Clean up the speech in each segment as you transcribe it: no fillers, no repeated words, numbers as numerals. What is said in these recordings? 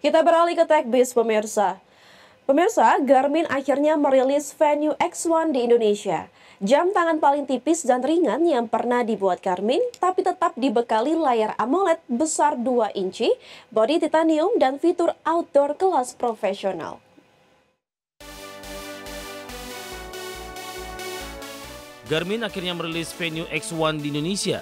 Kita beralih ke TechBiz pemirsa. Pemirsa, Garmin akhirnya merilis Venue X1 di Indonesia. Jam tangan paling tipis dan ringan yang pernah dibuat Garmin, tapi tetap dibekali layar AMOLED besar 2 inci, bodi titanium, dan fitur outdoor kelas profesional. Garmin akhirnya merilis Venue X1 di Indonesia.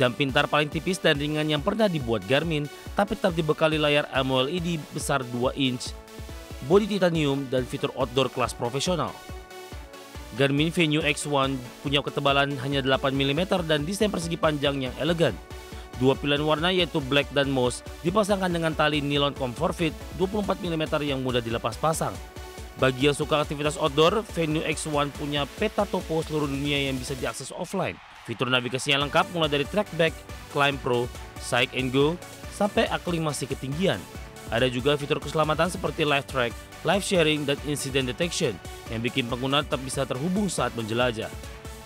Jam pintar paling tipis dan ringan yang pernah dibuat Garmin, tapi tetap dibekali layar AMOLED besar 2 inch, bodi titanium, dan fitur outdoor kelas profesional. Garmin Venue X1 punya ketebalan hanya 8 mm dan desain persegi panjang yang elegan. Dua pilihan warna yaitu black dan mouse dipasangkan dengan tali nilon comfort fit 24 mm yang mudah dilepas pasang. Bagi yang suka aktivitas outdoor, Venue X1 punya peta topo seluruh dunia yang bisa diakses offline. Fitur navigasinya lengkap mulai dari Trackback, Climb Pro, Sight and Go, sampai aklimasi ketinggian. Ada juga fitur keselamatan seperti live track, live sharing, dan incident detection yang bikin pengguna tetap bisa terhubung saat menjelajah.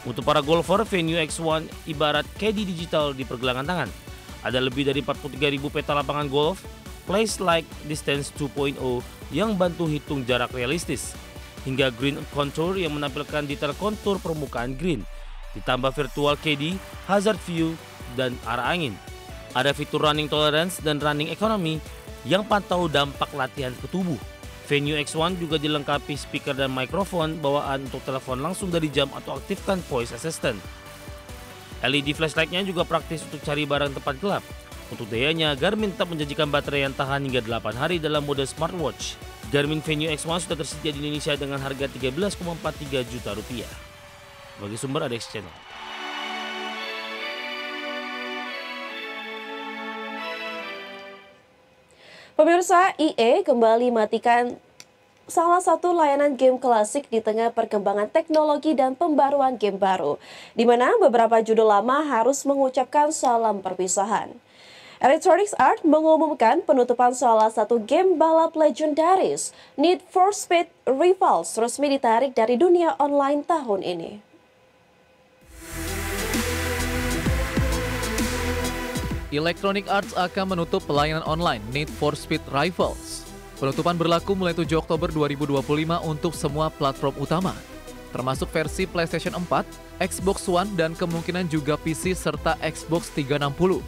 Untuk para golfer, Venue X1 ibarat caddy digital di pergelangan tangan. Ada lebih dari 43.000 peta lapangan golf, Place Like Distance 2.0 yang bantu hitung jarak realistis, hingga green contour yang menampilkan detail kontur permukaan green, ditambah virtual caddy, hazard view, dan arah angin. Ada fitur running tolerance dan running economy yang pantau dampak latihan ke tubuh. Venue X1 juga dilengkapi speaker dan mikrofon bawaan untuk telepon langsung dari jam atau aktifkan voice assistant. LED flashlightnya juga praktis untuk cari barang tempat gelap. Untuk dayanya, Garmin tetap menjanjikan baterai yang tahan hingga 8 hari dalam mode smartwatch. Garmin Venue X1 sudah tersedia di Indonesia dengan harga Rp13,43 juta. Bagi sumber ADX Channel. Pemirsa, EA kembali matikan salah satu layanan game klasik di tengah perkembangan teknologi dan pembaruan game baru, di mana beberapa judul lama harus mengucapkan salam perpisahan. Electronic Arts mengumumkan penutupan salah satu game balap legendaris, Need for Speed Rivals, resmi ditarik dari dunia online tahun ini. Electronic Arts akan menutup pelayanan online Need for Speed Rivals. Penutupan berlaku mulai 7 Oktober 2025 untuk semua platform utama, termasuk versi PlayStation 4, Xbox One, dan kemungkinan juga PC serta Xbox 360.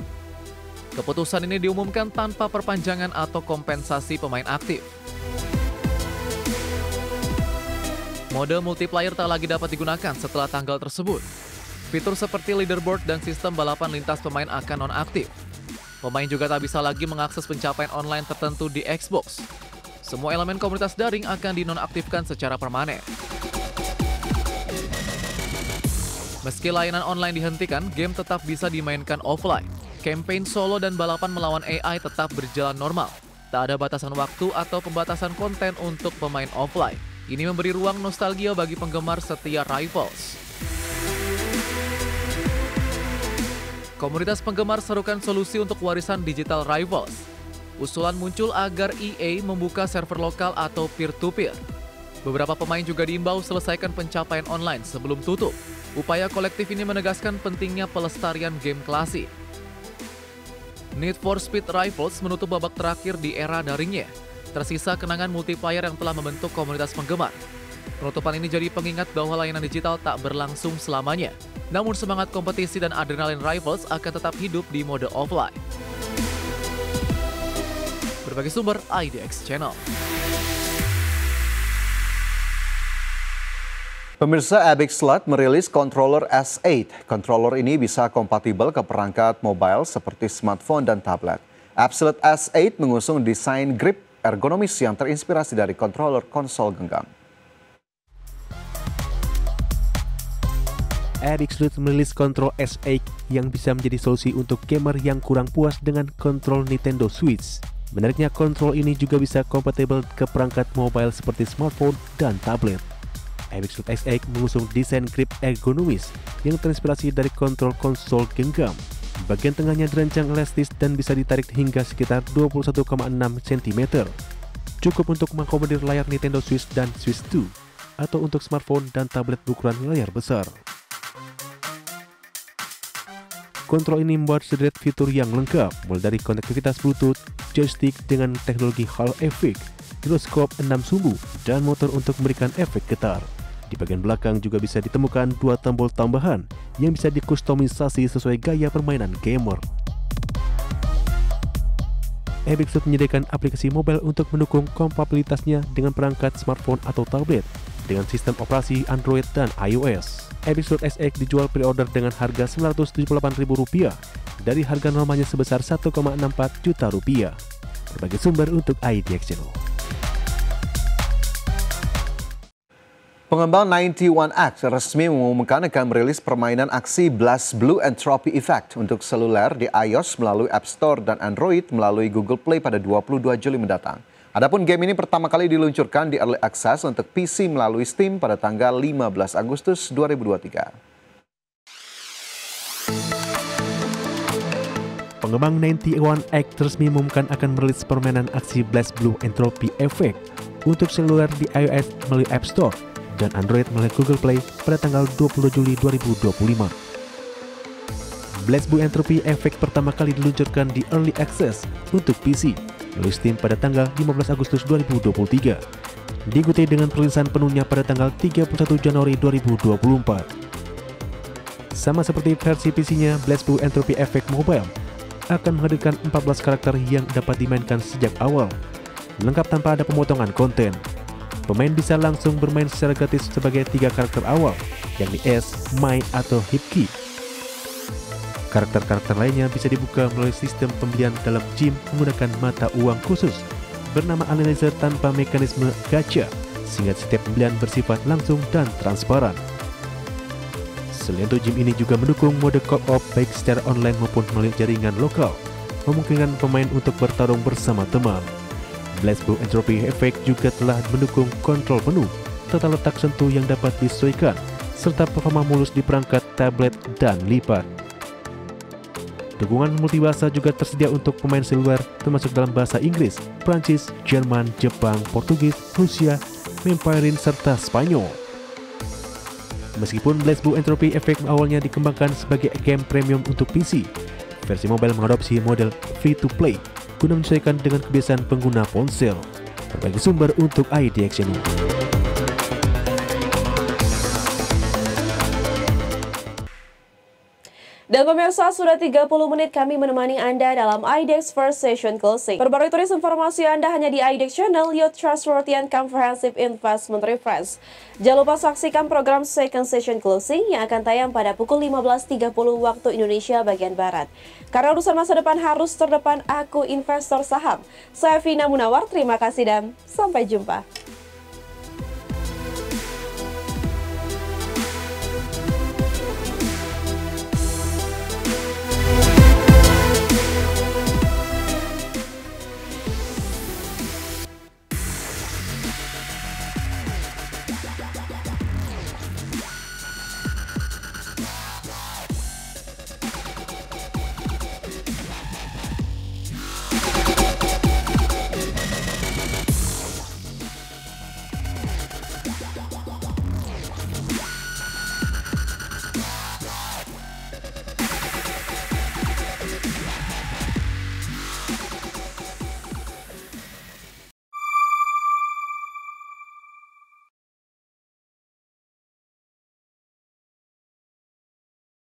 Keputusan ini diumumkan tanpa perpanjangan atau kompensasi pemain aktif. Mode multiplayer tak lagi dapat digunakan setelah tanggal tersebut. Fitur seperti leaderboard dan sistem balapan lintas pemain akan nonaktif. Pemain juga tak bisa lagi mengakses pencapaian online tertentu di Xbox. Semua elemen komunitas daring akan dinonaktifkan secara permanen. Meski layanan online dihentikan, game tetap bisa dimainkan offline. Campaign solo dan balapan melawan AI tetap berjalan normal. Tak ada batasan waktu atau pembatasan konten untuk pemain offline. Ini memberi ruang nostalgia bagi penggemar setia Rivals. Komunitas penggemar serukan solusi untuk warisan digital Rivals. Usulan muncul agar EA membuka server lokal atau peer-to-peer. Beberapa pemain juga diimbau selesaikan pencapaian online sebelum tutup. Upaya kolektif ini menegaskan pentingnya pelestarian game klasik. Need for Speed Rivals menutup babak terakhir di era daringnya. Tersisa kenangan multiplayer yang telah membentuk komunitas penggemar. Penutupan ini jadi pengingat bahwa layanan digital tak berlangsung selamanya. Namun semangat kompetisi dan adrenalin Rivals akan tetap hidup di mode offline. Berbagai sumber IDX Channel. Pemirsa, Abixlad merilis controller S8. Controller ini bisa kompatibel ke perangkat mobile seperti smartphone dan tablet. Abixlad S8 mengusung desain grip ergonomis yang terinspirasi dari controller konsol genggam. Abixlad merilis kontrol S8 yang bisa menjadi solusi untuk gamer yang kurang puas dengan kontrol Nintendo Switch. Menariknya, kontrol ini juga bisa kompatibel ke perangkat mobile seperti smartphone dan tablet. Abixlad S8 mengusung desain grip ergonomis yang terinspirasi dari kontrol konsol genggam. Bagian tengahnya dirancang elastis dan bisa ditarik hingga sekitar 21,6 cm. Cukup untuk mengakomodir layar Nintendo Switch dan Switch 2, atau untuk smartphone dan tablet berukuran layar besar. Kontrol ini membuat sederet fitur yang lengkap, mulai dari konektivitas Bluetooth, joystick dengan teknologi Halo Effect, giroskop 6 sumbu, dan motor untuk memberikan efek getar. Di bagian belakang juga bisa ditemukan 2 tombol tambahan yang bisa dikustomisasi sesuai gaya permainan gamer. Epic Store menyediakan aplikasi mobile untuk mendukung kompatibilitasnya dengan perangkat smartphone atau tablet dengan sistem operasi Android dan iOS. Epic Store SX dijual pre-order dengan harga Rp978.000 dari harga normalnya sebesar Rp1,64 juta. Berbagai sumber untuk IDX Channel. Pengembang 91X resmi mengumumkan akan merilis permainan aksi BlazBlue Entropy Effect untuk seluler di iOS melalui App Store dan Android melalui Google Play pada 22 Juli mendatang. Adapun game ini pertama kali diluncurkan di Early Access untuk PC melalui Steam pada tanggal 15 Agustus 2023. Pengembang 91X resmi mengumumkan akan merilis permainan aksi BlazBlue Entropy Effect untuk seluler di iOS melalui App Store dan Android melalui Google Play pada tanggal 20 Juli 2025. BlazBlue Entropy Effect pertama kali diluncurkan di Early Access untuk PC melalui Steam pada tanggal 15 Agustus 2023. Diikuti dengan perilisan penuhnya pada tanggal 31 Januari 2024. Sama seperti versi PC-nya, BlazBlue Entropy Effect Mobile akan menghadirkan 14 karakter yang dapat dimainkan sejak awal, lengkap tanpa ada pemotongan konten. Pemain bisa langsung bermain secara gratis sebagai 3 karakter awal, yakni S, Mai, atau Hipki. Karakter-karakter lainnya bisa dibuka melalui sistem pembelian dalam gym menggunakan mata uang khusus bernama Analyzer tanpa mekanisme gacha, sehingga setiap pembelian bersifat langsung dan transparan. Selain itu, gym ini juga mendukung mode co-op baik secara online maupun melalui jaringan lokal, memungkinkan pemain untuk bertarung bersama teman. BlazBlue Entropy Effect juga telah mendukung kontrol penuh, tata letak sentuh yang dapat disesuaikan, serta performa mulus di perangkat tablet dan lipat. Dukungan multibahasa juga tersedia untuk pemain seluler termasuk dalam bahasa Inggris, Prancis, Jerman, Jepang, Portugis, Rusia, Mandarin, serta Spanyol. Meskipun BlazBlue Entropy Effect awalnya dikembangkan sebagai game premium untuk PC, versi mobile mengadopsi model free-to-play guna menyesuaikan dengan kebiasaan pengguna ponsel. Berbagai sumber untuk IDX Channel. Dan pemirsa, sudah 30 menit kami menemani Anda dalam IDX First Session Closing. Perbarui tulis informasi Anda hanya di IDX Channel, your trustworthy and comprehensive investment reference. Jangan lupa saksikan program Second Session Closing yang akan tayang pada pukul 15.30 waktu Indonesia bagian Barat. Karena urusan masa depan harus terdepan, aku investor saham. Saya Vina Munawar, terima kasih dan sampai jumpa.